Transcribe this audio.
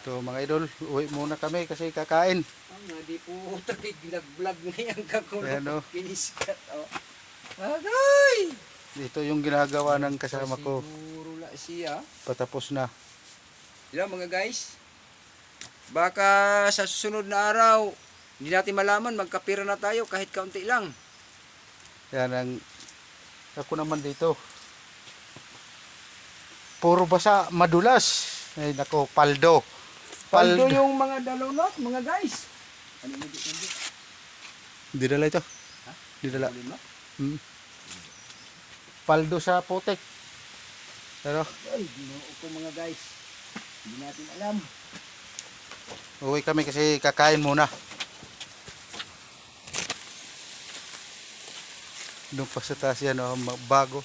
So mga idol, uwi muna kami kasi kakain. Nga di po ginag-vlog na yan kakulo. Ayan, oh. Kiniskat. Oh. Agay! Ito yung ginagawa ng kasama ko. Siguro la siya. Patapos na. Yan mga guys. Baka sa susunod na araw, hindi natin malaman, magkapira na tayo kahit kaunti lang. Yan ang ako naman dito. Puro basa, madulas. Ay nako, paldo. Paldo yung mga dalunot, mga guys. Ano mo dito? Di dala ito. Ha? Di dala. Alin mo? Paldo sa putek. Pero, Ay, ginoo ko mga guys. Hindi natin alam. uwi kami kasi kakain muna. Doon pa sa taas yan, oh, bago.